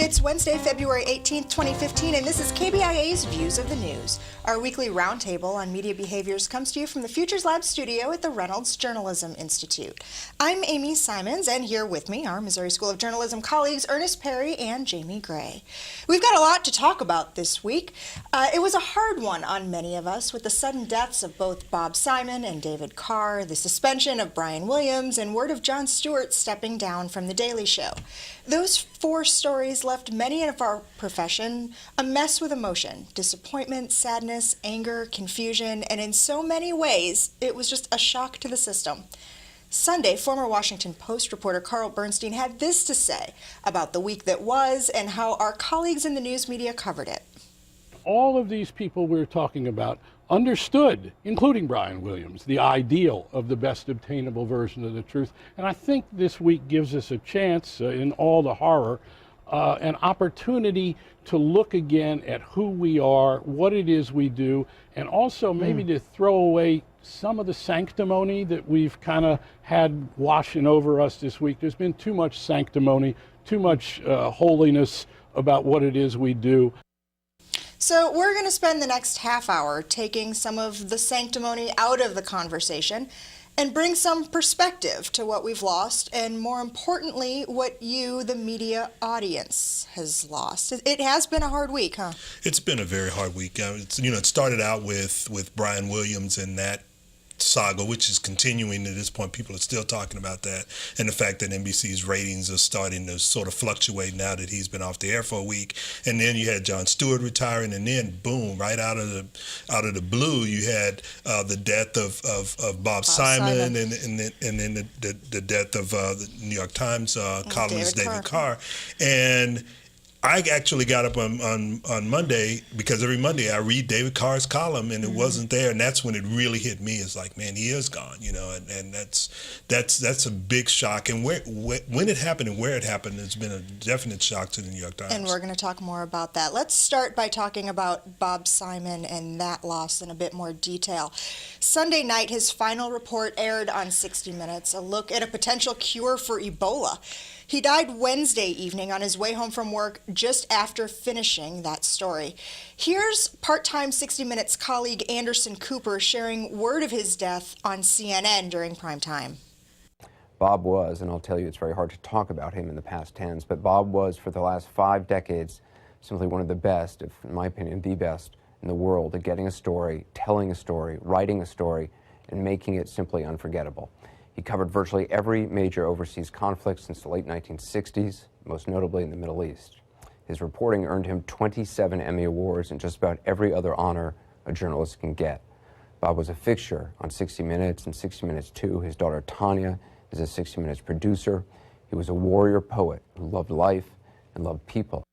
It's Wednesday, February 18th, 2015, and this is KBIA's Views of the News. Our weekly roundtable on media behaviors comes to you from the Futures Lab studio at the Reynolds Journalism Institute. I'm Amy Simons, and here with me are Missouri School of Journalism colleagues Ernest Perry and Jamie Gray. We've got a lot to talk about this week. It was a hard one on many of us, with the sudden deaths of both Bob Simon and David Carr, the suspension of Brian Williams, and word of Jon Stewart stepping down from The Daily Show. Those four stories left many of our profession a mess with emotion, disappointment, sadness, anger, confusion, and in so many ways, it was just a shock to the system. Sunday, former Washington Post reporter Carl Bernstein had this to say about the week that was and how our colleagues in the news media covered it. All of these people we're talking about understood, including Brian Williams, the ideal of the best obtainable version of the truth. And I think this week gives us a chance, in all the horror, an opportunity to look again at who we are, what it is we do, and also maybe to throw away some of the sanctimony that we've kind of had washing over us this week. There's been too much sanctimony, too much holiness about what it is we do. So we're going to spend the next half hour taking some of the sanctimony out of the conversation and bring some perspective to what we've lost, and more importantly, what you, the media audience, has lost. It has been a hard week, huh? It's been a very hard week. It started out with Brian Williams and that saga, which is continuing at this point. People are still talking about that, and the fact that NBC's ratings are starting to sort of fluctuate now that he's been off the air for a week. And then you had Jon Stewart retiring, and then boom, right out of the blue, you had the death of Bob Simon. And then the death of the New York Times columnist David Carr. And I actually got up on Monday, because every Monday I read David Carr's column, and it wasn't there, and that's when it really hit me. It's like, man, he is gone, and that's a big shock. And when it happened and where it happened, it's been a definite shock to the New York Times. And we're going to talk more about that. Let's start by talking about Bob Simon and that loss in a bit more detail. Sunday night, his final report aired on 60 Minutes, a look at a potential cure for Ebola. He died Wednesday evening on his way home from work just after finishing that story. Here's part-time 60 Minutes colleague Anderson Cooper sharing word of his death on CNN during prime time. Bob was, and I'll tell you it's very hard to talk about him in the past tense, but Bob was for the last 5 decades simply one of the best, if in my opinion the best, in the world at getting a story, telling a story, writing a story, and making it simply unforgettable. He covered virtually every major overseas conflict since the late 1960s, most notably in the Middle East. His reporting earned him 27 Emmy Awards and just about every other honor a journalist can get. Bob was a fixture on 60 Minutes and 60 Minutes 2. His daughter Tanya is a 60 Minutes producer. He was a warrior poet who loved life and loved people.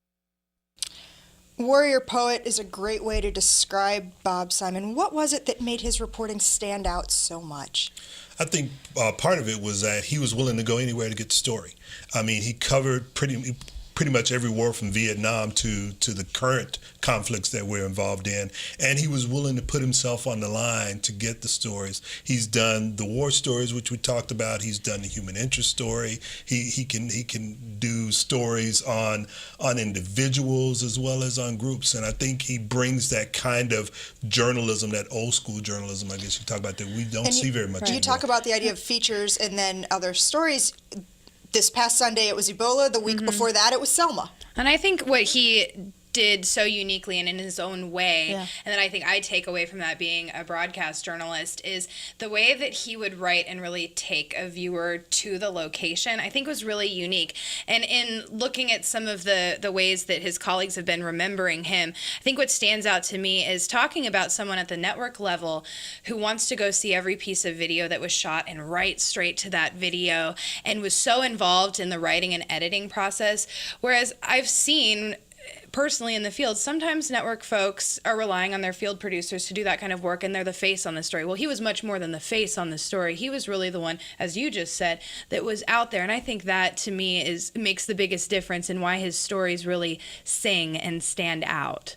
Warrior poet is a great way to describe Bob Simon. What was it that made his reporting stand out so much? I think part of it was that he was willing to go anywhere to get the story. I mean, he covered pretty much every war from Vietnam to the current conflicts that we're involved in, and he was willing to put himself on the line to get the stories. He's done the war stories, which we talked about. He's done the human interest story. He can do stories on individuals as well as on groups, and I think he brings that kind of journalism, that old school journalism, I guess you talk about, that we don't see very much anymore. You talk about the idea of features and then other stories. This past Sunday, it was Ebola. The week before that, it was Selma. And I think what he did so uniquely and in his own way, and then I think I take away from that being a broadcast journalist, is the way that he would write and really take a viewer to the location, I think was really unique. And in looking at some of the ways that his colleagues have been remembering him, I think what stands out to me is talking about someone at the network level who wants to go see every piece of video that was shot and write straight to that video, and was so involved in the writing and editing process, whereas I've seen personally in the field, sometimes network folks are relying on their field producers to do that kind of work, and they're the face on the story. Well, he was much more than the face on the story. He was really the one, as you just said, that was out there. And I think that, to me, makes the biggest difference in why his stories really sing and stand out.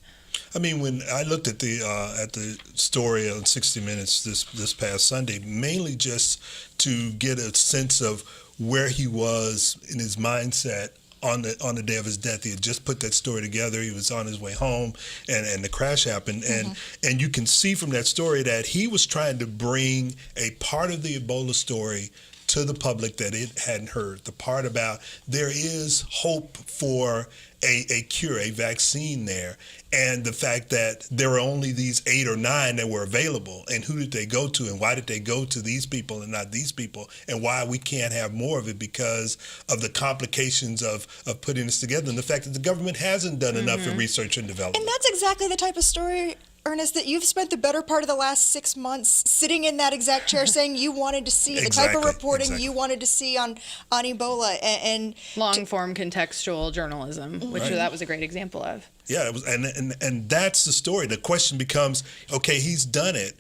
I mean, when I looked at the story on 60 Minutes this past Sunday, mainly just to get a sense of where he was in his mindset on the day of his death. He had just put that story together. He was on his way home, and the crash happened. And you can see from that story that he was trying to bring a part of the Ebola story to the public that it hadn't heard. The part about there is hope for a cure, a vaccine there, and the fact that there were only these 8 or 9 that were available, and who did they go to, and why did they go to these people and not these people, and why we can't have more of it because of the complications of putting this together, and the fact that the government hasn't done enough in research and development. And that's exactly the type of story, Ernest, that you've spent the better part of the last 6 months sitting in that exact chair saying you wanted to see the type of reporting you wanted to see on Ebola and long-form contextual journalism, which that was a great example of. Yeah, it was, and that's the story. The question becomes, okay, he's done it.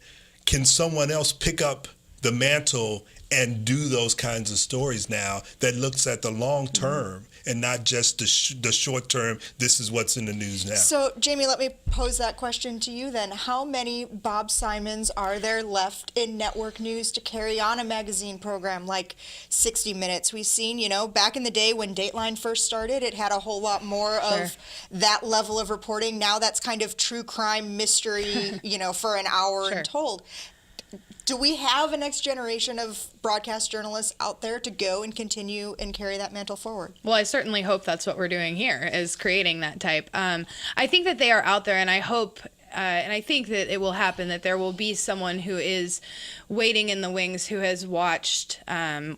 Can someone else pick up the mantle and do those kinds of stories now that looks at the long term and not just the short term, this is what's in the news now? So, Jamie, let me pose that question to you then. How many Bob Simons are there left in network news to carry on a magazine program like 60 Minutes? We've seen, back in the day when Dateline first started, it had a whole lot more of that level of reporting. Now that's kind of true crime mystery, for an hour and told. Do we have a next generation of broadcast journalists out there to go and continue and carry that mantle forward? Well, I certainly hope that's what we're doing here, is creating that type. I think that they are out there, and I hope and I think that it will happen, that there will be someone who is waiting in the wings, who has watched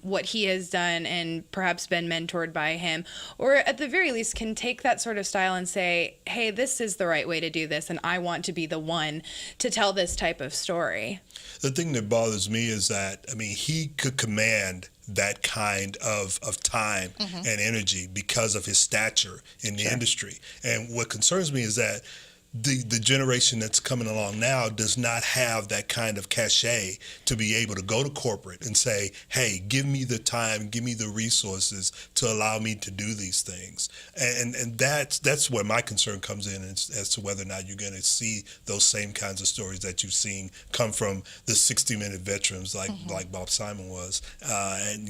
what he has done and perhaps been mentored by him, or at the very least can take that sort of style and say, hey, this is the right way to do this, and I want to be the one to tell this type of story. The thing that bothers me is that, he could command that kind of time and energy because of his stature in the industry. And what concerns me is that the generation that's coming along now does not have that kind of cachet to be able to go to corporate and say, hey, give me the time, give me the resources to allow me to do these things. And that's where my concern comes in as to whether or not you're going to see those same kinds of stories that you've seen come from the 60-minute veterans like Bob Simon was. And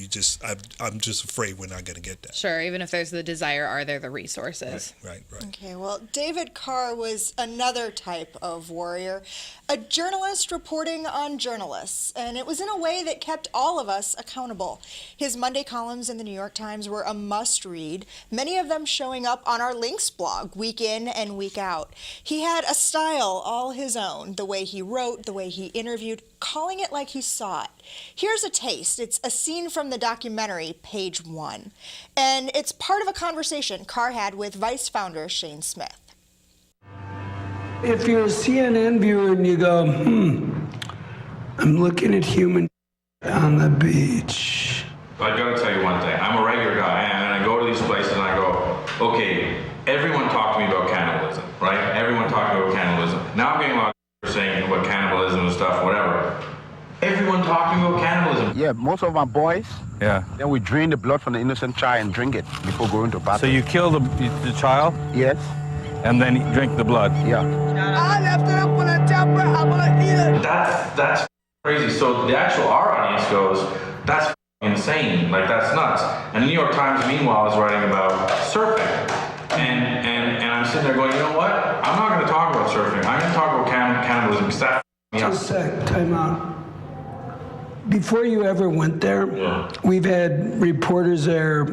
I'm just afraid we're not going to get that. Sure, even if there's the desire, are there the resources? Right. Okay, well, David Carr was another type of warrior, a journalist reporting on journalists, and it was in a way that kept all of us accountable. His Monday columns in the New York Times were a must-read, many of them showing up on our Links blog week in and week out. He had a style all his own, the way he wrote, the way he interviewed, calling it like he saw it. Here's a taste. It's a scene from the documentary, Page One, and it's part of a conversation Carr had with Vice founder Shane Smith. If you're a CNN viewer and you go, I'm looking at human on the beach. I gotta tell you one thing. I'm a regular guy, and I go to these places and I go, okay, everyone talked to me about cannibalism, right? Everyone talked to me about cannibalism. Now I'm getting a lot of saying about cannibalism and stuff, whatever. Everyone talked to me about cannibalism. Yeah, most of my boys. Yeah. Then we drain the blood from the innocent child and drink it before going to battle. So you kill the child? Yes. And then drink the blood? Yeah. I left it up on a chopper, I'm gonna eat it. That's crazy. So the actual our audience goes, that's insane. Like, that's nuts. And the New York Times, meanwhile, is writing about surfing. And I'm sitting there going, you know what? I'm not going to talk about surfing. I'm going to talk about cannibalism because that me up. Just a sec, time out. Before you ever went there, we've had reporters there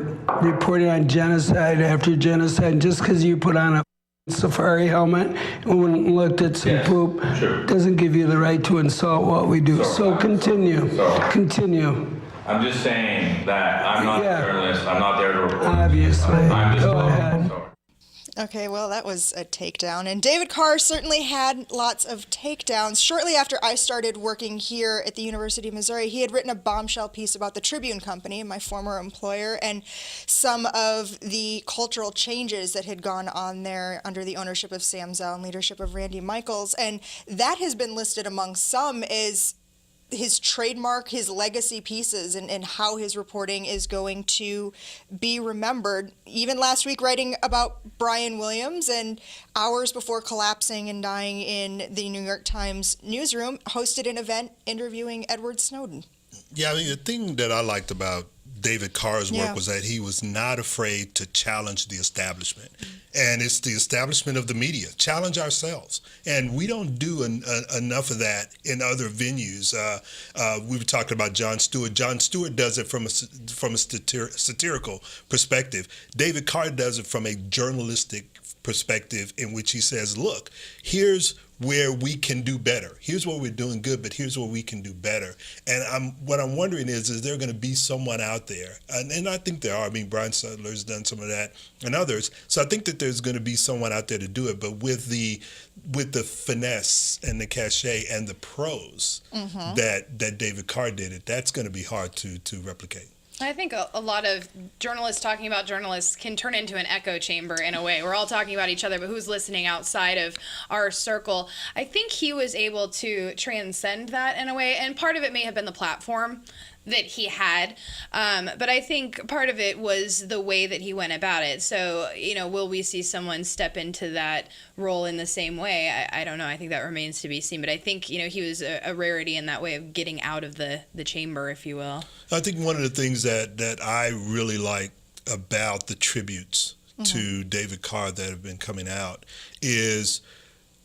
reporting on genocide after genocide. Just because you put on a safari helmet and went and looked at some poop doesn't give you the right to insult what we do. So continue. Continue. I'm just saying that I'm not a journalist. I'm not there to report. Obviously. I'm just Go ahead. Okay, well, that was a takedown. And David Carr certainly had lots of takedowns. Shortly after I started working here at the University of Missouri, he had written a bombshell piece about the Tribune Company, my former employer, and some of the cultural changes that had gone on there under the ownership of Sam Zell and leadership of Randy Michaels. And that has been listed among some as his trademark, his legacy pieces, and how his reporting is going to be remembered. Even last week, writing about Brian Williams, and hours before collapsing and dying in the New York Times newsroom, hosted an event interviewing Edward Snowden. Yeah, the thing that I liked about David Carr's work was that he was not afraid to challenge the establishment. And it's the establishment of the media. Challenge ourselves. And we don't do enough of that in other venues. We were talking about Jon Stewart. Jon Stewart does it from a satirical perspective. David Carr does it from a journalistic perspective, in which he says, look, here's where we can do better. Here's what we're doing good, but here's what we can do better. And what I'm wondering is there going to be someone out there? And I think there are. I mean, Brian Sutler's done some of that, and others. So I think that there's going to be someone out there to do it, but with the finesse and the cachet and the prose that David Carr did it, that's going to be hard to replicate. I think a lot of journalists talking about journalists can turn into an echo chamber in a way. We're all talking about each other, but who's listening outside of our circle? I think he was able to transcend that in a way, and part of it may have been the platform that he had, but I think part of it was the way that he went about it. So, will we see someone step into that role in the same way? I don't know. I think that remains to be seen, but I think, he was a rarity in that way of getting out of the chamber, if you will. I think one of the things that I really like about the tributes to David Carr that have been coming out is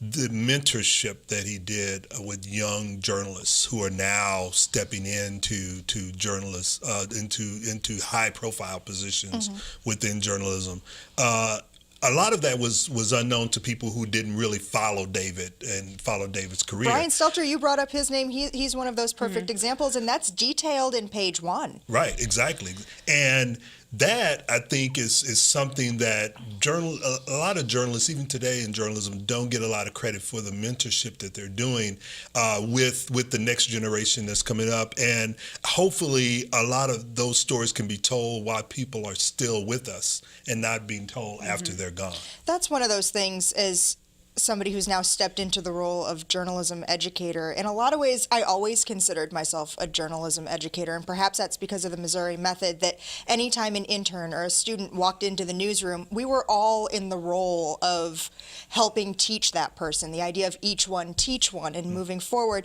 the mentorship that he did with young journalists who are now stepping into journalists into high profile positions within journalism. A lot of that was unknown to people who didn't really follow David and follow David's career. Brian Stelter, you brought up his name. He's one of those perfect examples, and that's detailed in page 1. Right, exactly. And that, I think, is something that a lot of journalists, even today in journalism, don't get a lot of credit for the mentorship that they're doing with the next generation that's coming up. And hopefully a lot of those stories can be told while people are still with us and not being told after they're gone. That's one of those things as somebody who's now stepped into the role of journalism educator. In a lot of ways, I always considered myself a journalism educator, and perhaps that's because of the Missouri method, that anytime an intern or a student walked into the newsroom, we were all in the role of helping teach that person, the idea of each one teach one and moving forward.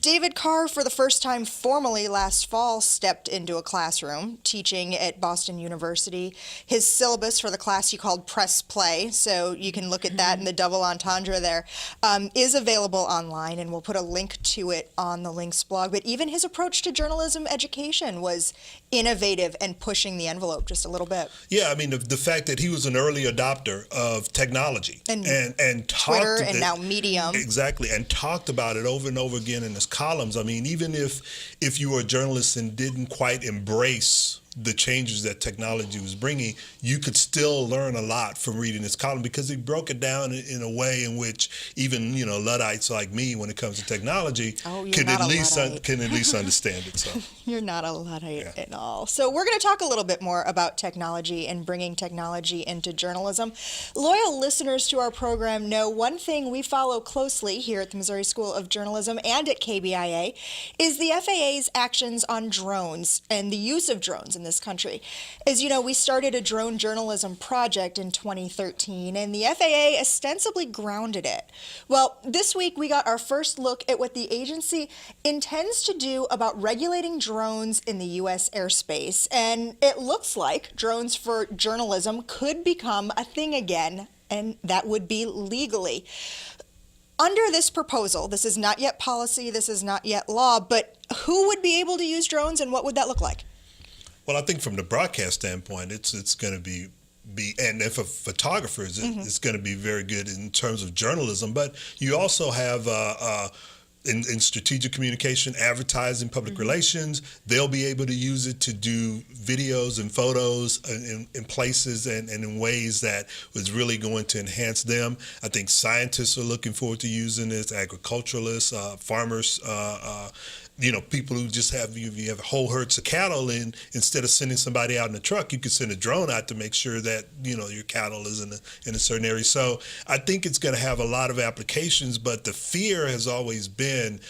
David Carr, for the first time formally last fall, stepped into a classroom teaching at Boston University. His syllabus for the class he called Press Play, so you can look at that in the double entendre there, is available online, and we'll put a link to it on the Links blog. But even his approach to journalism education was innovative and pushing the envelope just a little bit. Yeah, I mean, the fact that he was an early adopter of technology and Twitter talked and now Medium. Exactly, and talked about it over and over again in his columns. I mean, even if you were a journalist and didn't quite embrace the changes that technology was bringing, you could still learn a lot from reading his column, because he broke it down in a way in which even Luddites like me, when it comes to technology, can at least understand it. So you're not a Luddite at all. So we're going to talk a little bit more about technology and bringing technology into journalism. Loyal listeners to our program know one thing we follow closely here at the Missouri School of Journalism and at KBIA is the FAA's actions on drones and the use of drones in this country. As you know, we started a drone journalism project in 2013, and the FAA ostensibly grounded it. Well, this week we got our first look at what the agency intends to do about regulating drones in the U.S. airspace, and it looks like drones for journalism could become a thing again, and that would be legally. Under this proposal, this is not yet policy, this is not yet law, but who would be able to use drones, and what would that look like? Well, I think from the broadcast standpoint, it's going to be, and if a photographer is, it's going to be very good in terms of journalism. But you also have in strategic communication, advertising, public relations, they'll be able to use it to do videos and photos in places and in ways that was really going to enhance them. I think scientists are looking forward to using this, agriculturalists, farmers, people who just have, you have whole herds of cattle, and instead of sending somebody out in a truck, you could send a drone out to make sure that, your cattle is in a certain area. So I think it's going to have a lot of applications, but the fear has always been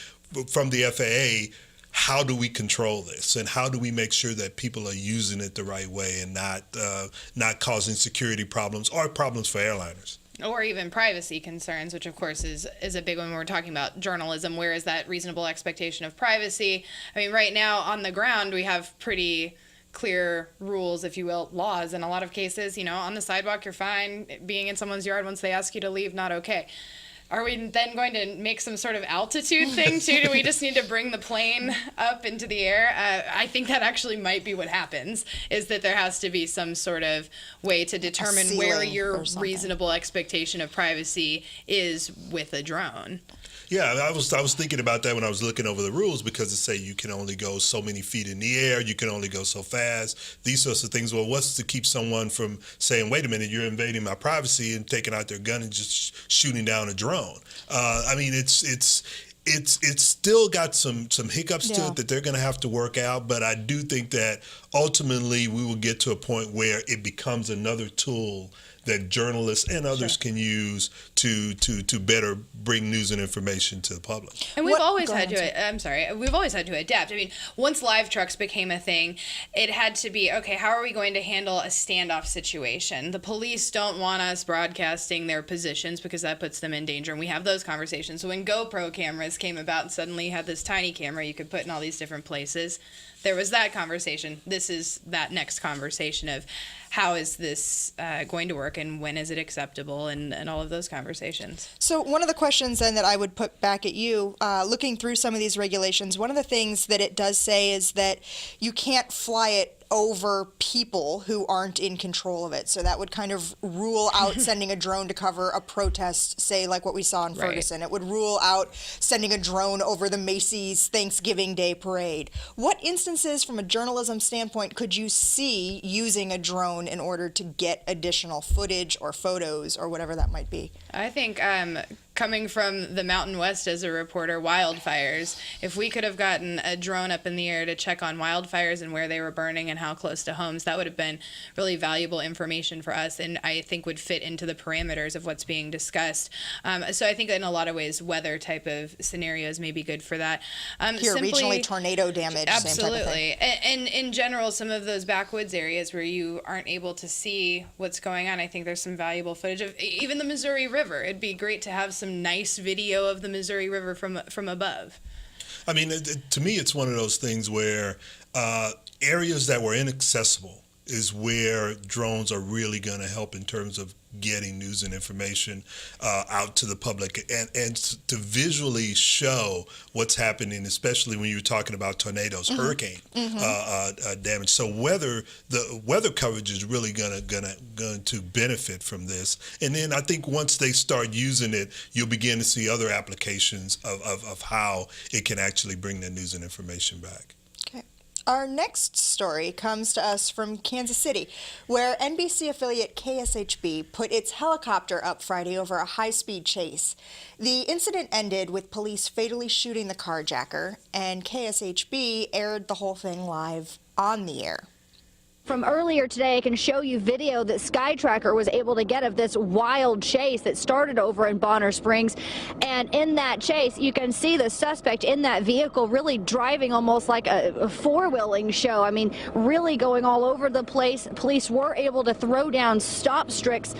from the FAA, how do we control this, and how do we make sure that people are using it the right way and not causing security problems or problems for airliners? Or even privacy concerns, which of course is a big one when we're talking about journalism. Where is that reasonable expectation of privacy? I mean, right now on the ground we have pretty clear rules, if you will, laws. In a lot of cases, on the sidewalk, you're fine. Being in someone's yard once they ask you to leave, not okay. Are we then going to make some sort of altitude thing too? Do we just need to bring the plane up into the air? I think that actually might be what happens, is that there has to be some sort of way to determine where your reasonable expectation of privacy is with a drone. Yeah, I was thinking about that when I was looking over the rules, because it say you can only go so many feet in the air, you can only go so fast, these sorts of things. Well, what's to keep someone from saying, wait a minute, you're invading my privacy, and taking out their gun and just shooting down a drone? I mean, it's still got some hiccups to it that they're going to have to work out, but I do think that ultimately we will get to a point where it becomes another tool that journalists and others can use to better bring news and information to the public. And we've always had to adapt. I mean, once live trucks became a thing, it had to be, okay, how are we going to handle a standoff situation? The police don't want us broadcasting their positions because that puts them in danger, and we have those conversations. So when GoPro cameras came about and suddenly you had this tiny camera you could put in all these different places, there was that conversation. This is that next conversation of how is this going to work, and when is it acceptable, and all of those conversations. So one of the questions then that I would put back at you, looking through some of these regulations, one of the things that it does say is that you can't fly it over people who aren't in control of it. So that would kind of rule out sending a drone to cover a protest, say like what we saw in Ferguson. It would rule out sending a drone over the Macy's Thanksgiving Day parade. What instances from a journalism standpoint could you see using a drone in order to get additional footage or photos or whatever that might be? I think coming from the Mountain West as a reporter, wildfires, if we could have gotten a drone up in the air to check on wildfires and where they were burning and how close to homes, that would have been really valuable information for us, and I think would fit into the parameters of what's being discussed. So I think in a lot of ways, weather type of scenarios may be good for that. Regionally tornado damage, absolutely. Same type of thing. And in general, some of those backwoods areas where you aren't able to see what's going on, I think there's some valuable footage of even the Missouri River. It'd be great to have some nice video of the Missouri River from above. I mean, to me, it's one of those things where areas that were inaccessible is where drones are really going to help in terms of getting news and information out to the public, and to visually show what's happening, especially when you're talking about tornadoes, hurricane damage. So the weather coverage is really going to benefit from this. And then I think once they start using it, you'll begin to see other applications of how it can actually bring the news and information back. Our next story comes to us from Kansas City, where NBC affiliate KSHB put its helicopter up Friday over a high-speed chase. The incident ended with police fatally shooting the carjacker, and KSHB aired the whole thing live on the air. From earlier today, I can show you video that SkyTracker was able to get of this wild chase that started over in Bonner Springs. And in that chase, you can see the suspect in that vehicle really driving almost like a four-wheeling show. I mean, really going all over the place. Police were able to throw down stop sticks,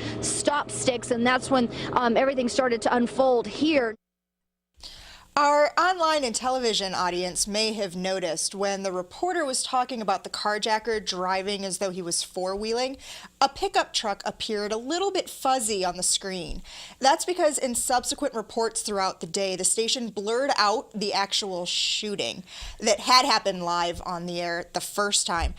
and that's when everything started to unfold here. Our online and television audience may have noticed when the reporter was talking about the carjacker driving as though he was four-wheeling, a pickup truck appeared a little bit fuzzy on the screen. That's because in subsequent reports throughout the day, the station blurred out the actual shooting that had happened live on the air the first time.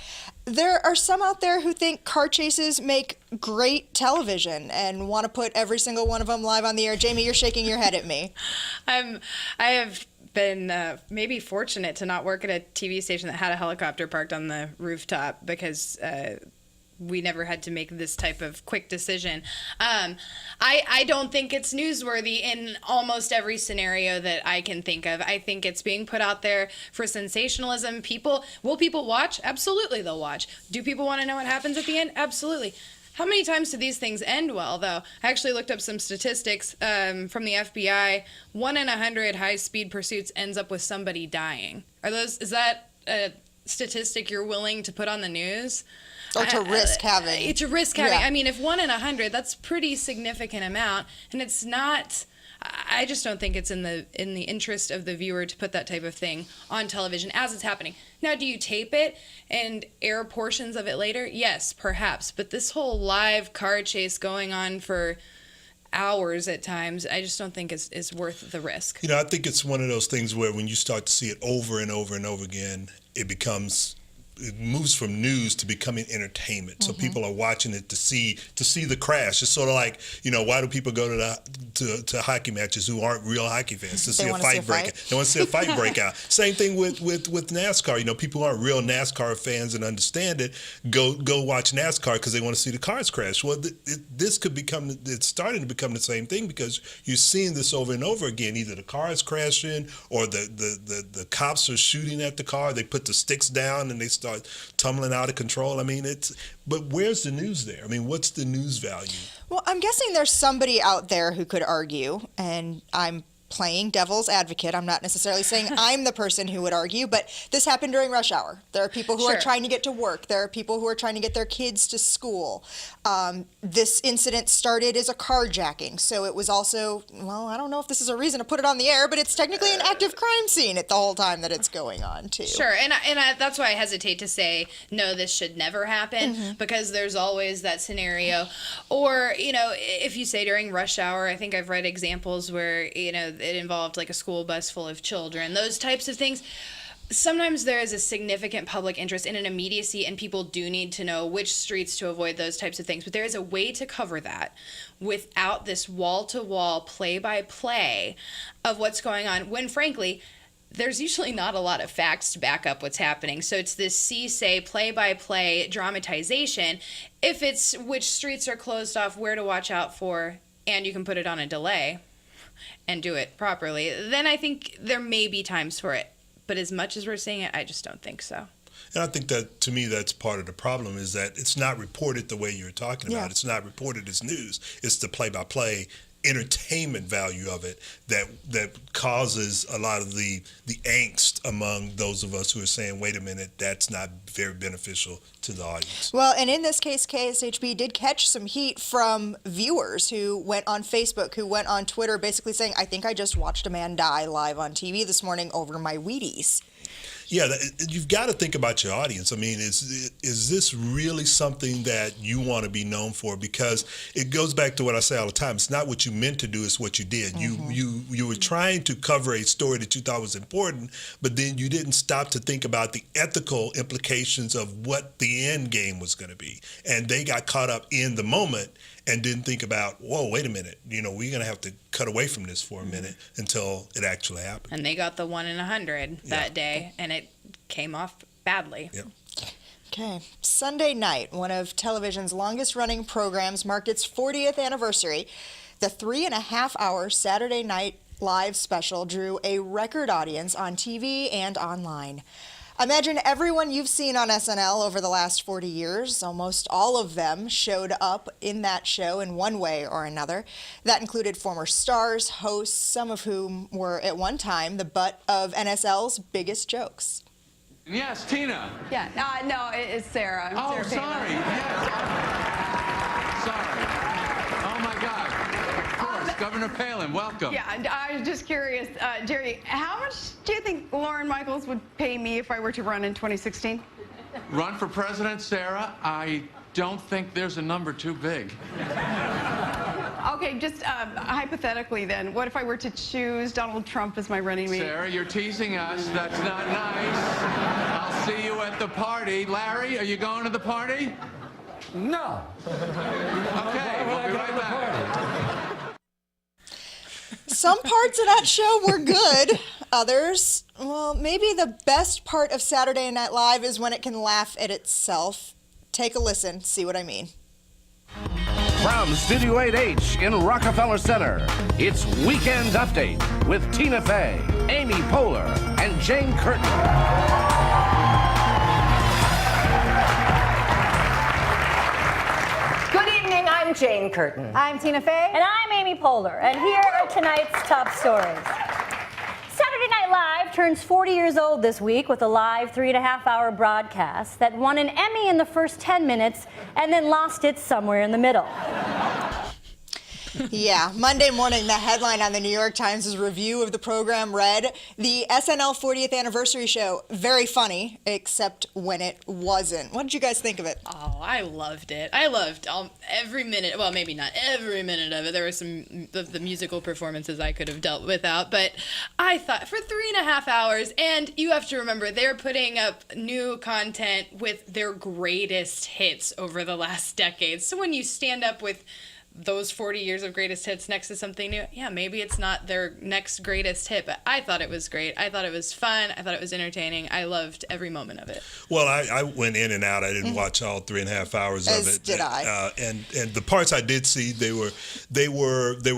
There are some out there who think car chases make great television and want to put every single one of them live on the air. Jamie, you're shaking your head at me. I have been maybe fortunate to not work at a TV station that had a helicopter parked on the rooftop, because we never had to make this type of quick decision. I don't think it's newsworthy in almost every scenario that I can think of. I think it's being put out there for sensationalism. Will people watch? Absolutely, they'll watch. Do people want to know what happens at the end? Absolutely. How many times do these things end well, though? I actually looked up some statistics from the FBI. 1 in 100 high-speed pursuits ends up with somebody dying. Is that a statistic you're willing to put on the news? Or to risk having. To risk having. Yeah. I mean, if 1 in 100, that's a pretty significant amount, and it's not I just don't think it's in the interest of the viewer to put that type of thing on television as it's happening. Now, do you tape it and air portions of it later? Yes, perhaps. But this whole live car chase going on for hours at times, I just don't think is worth the risk. I think it's one of those things where when you start to see it over and over and over again, it moves from news to becoming entertainment. So people are watching it to see the crash. It's sort of like, why do people go to hockey matches who aren't real hockey fans? To see a fight break out. They want to see a fight break out. Same thing with NASCAR. People who aren't real NASCAR fans and understand it go watch NASCAR because they want to see the cars crash. Well, it's starting to become the same thing because you're seeing this over and over again. Either the car is crashing or the cops are shooting at the car. They put the sticks down and they start tumbling out of control. But where's the news there? What's the news value? Well, I'm guessing there's somebody out there who could argue, and I'm playing devil's advocate. I'm not necessarily saying I'm the person who would argue, but this happened during rush hour. There are people who are trying to get to work. There are people who are trying to get their kids to school. This incident started as a carjacking, so it was also, well, I don't know if this is a reason to put it on the air, but it's technically an active crime scene at the whole time that it's going on, too. Sure, and that's why I hesitate to say, no, this should never happen, because there's always that scenario. Or, if you say during rush hour, I think I've read examples where, it involved like a school bus full of children, those types of things. Sometimes there is a significant public interest in an immediacy, and people do need to know which streets to avoid, those types of things. But there is a way to cover that without this wall-to-wall, play-by-play of what's going on, when, frankly, there's usually not a lot of facts to back up what's happening. So it's this say, play-by-play dramatization. If it's which streets are closed off, where to watch out for, and you can put it on a delay and do it properly, then I think there may be times for it. But as much as we're seeing it, I just don't think so. And I think that, to me, that's part of the problem, is that it's not reported the way you're talking about. It's not reported as news. It's the play-by-play entertainment value of it that causes a lot of the angst among those of us who are saying, wait a minute, that's not very beneficial to the audience. Well, and in this case, KSHB did catch some heat from viewers who went on Facebook, who went on Twitter, basically saying, I think I just watched a man die live on TV this morning over my Wheaties. Yeah, you've got to think about your audience. Is this really something that you want to be known for? Because it goes back to what I say all the time. It's not what you meant to do, it's what you did. You were trying to cover a story that you thought was important, but then you didn't stop to think about the ethical implications of what the end game was going to be. And they got caught up in the moment and didn't think about, whoa, wait a minute, we're going to have to cut away from this for a minute until it actually happened. And they got the 1 in 100 that day, and it came off badly. Yeah. Okay. Sunday night, one of television's longest-running programs marked its 40th anniversary. The 3.5-hour Saturday Night Live special drew a record audience on TV and online. Imagine everyone you've seen on SNL over the last 40 years. Almost all of them showed up in that show in one way or another. That included former stars, hosts, some of whom were at one time the butt of NSL's biggest jokes. Yes, Tina. Yeah, no, it's Sarah. Oh, Sarah sorry. Yes. Sorry. Oh, my God. Of course, Governor Palin, welcome. Yeah, I was just curious, Jerry, how much do you think Lauren Michaels would pay me if I were to run in 2016? Run for president, Sarah? I don't think there's a number too big. Okay, just hypothetically then, what if I were to choose Donald Trump as my running mate? Sarah, you're teasing us. That's not nice. I'll see you at the party. Larry, are you going to the party? No. Okay, we'll be right back. Some parts of that show were good. Others, well, maybe the best part of Saturday Night Live is when it can laugh at itself. Take a listen, see what I mean. From Studio 8H in Rockefeller Center, it's Weekend Update with Tina Fey, Amy Poehler, and Jane Curtin. Good evening, I'm Jane Curtin. I'm Tina Fey. And I'm Amy Poehler. And here are tonight's top stories. Saturday Night Live turns 40 years old this week with a live 3.5-hour broadcast that won an Emmy in the first 10 minutes and then lost it somewhere in the middle. Yeah, Monday morning, the headline on the New York Times' review of the program read, "The SNL 40th Anniversary Show, very funny, except when it wasn't." What did you guys think of it? Oh, I loved it. I loved every minute. Well, maybe not every minute of it. There were some of the musical performances I could have dealt without, but I thought for 3.5 hours, and you have to remember, they're putting up new content with their greatest hits over the last decade. So when you stand up with those 40 years of greatest hits next to something new, yeah, maybe it's not their next greatest hit, but I thought it was great. I thought it was fun. I thought it was entertaining. I loved every moment of it. Well, I went in and out. I didn't watch all 3.5 hours of it. As did I. And the parts I did see, they were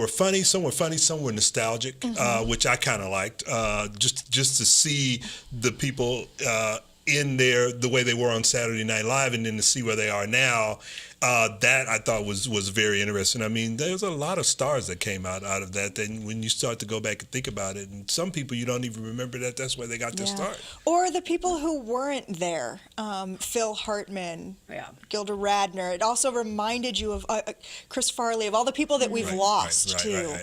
funny. Some were funny. Some were nostalgic, which I kind of liked. Just to see the people in there the way they were on Saturday Night Live, and then to see where they are now. That I thought was very interesting. I mean, there's a lot of stars that came out of that. Then when you start to go back and think about it, and some people you don't even remember that's where they got their start. Or the people who weren't there, Phil Hartman, Gilda Radner. It also reminded you of Chris Farley, of all the people that we've lost too.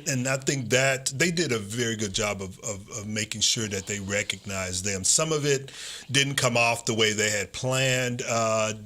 And I think that they did a very good job of making sure that they recognized them. Some of it didn't come off the way they had planned.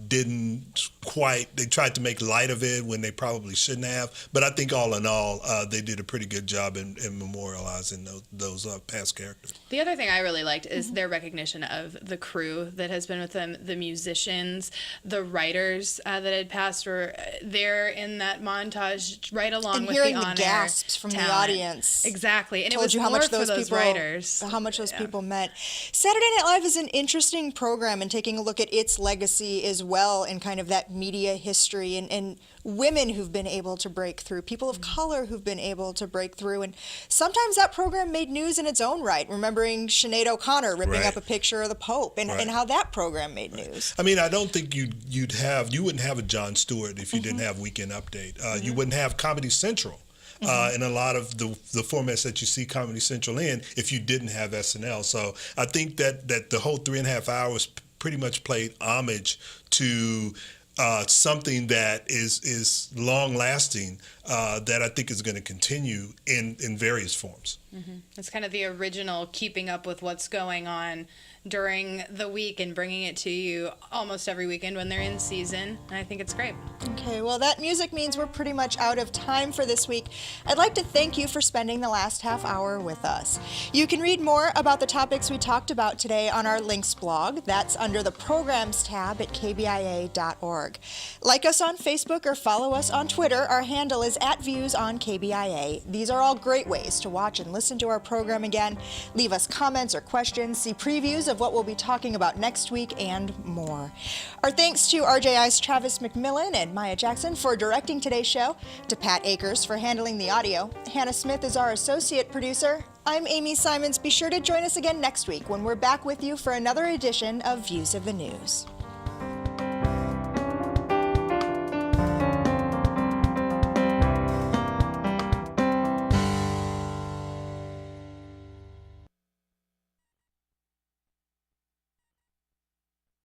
Didn't quite. They tried to make light of it when they probably shouldn't have. But I think all in all, they did a pretty good job in memorializing those past characters. The other thing I really liked is their recognition of the crew that has been with them, the musicians, the writers that had passed were there in that montage right along with the honor. And hearing the gasps from the audience. Exactly. And Told it was you how more much for those those people, writers. How much those people meant. Saturday Night Live is an interesting program, and taking a look at its legacy as well, and kind of that media history and women who've been able to break through, people of color who've been able to break through. And sometimes that program made news in its own right, remembering Sinead O'Connor ripping up a picture of the Pope, and how that program made news. I mean, I don't think you wouldn't have a Jon Stewart if you didn't have Weekend Update. You wouldn't have Comedy Central. In a lot of the formats that you see Comedy Central in, if you didn't have SNL. So I think that the whole 3.5 hours pretty much played homage to something that is long lasting, that I think is going to continue in various forms. It's kind of the original keeping up with what's going on during the week and bringing it to you almost every weekend when they're in season, and I think it's great. Okay, well, that music means we're pretty much out of time for this week. I'd like to thank you for spending the last half hour with us. You can read more about the topics we talked about today on our links blog. That's under the Programs tab at KBIA.org. Like us on Facebook or follow us on Twitter. Our handle is @ViewsOnKBIA. These are all great ways to watch and listen to our program again. Leave us comments or questions, see previews of what we'll be talking about next week, and more. Our thanks to RJI's Travis McMillan and Maya Jackson for directing today's show, to Pat Akers for handling the audio. Hannah Smith is our associate producer. I'm Amy Simons. Be sure to join us again next week when we're back with you for another edition of Views of the News.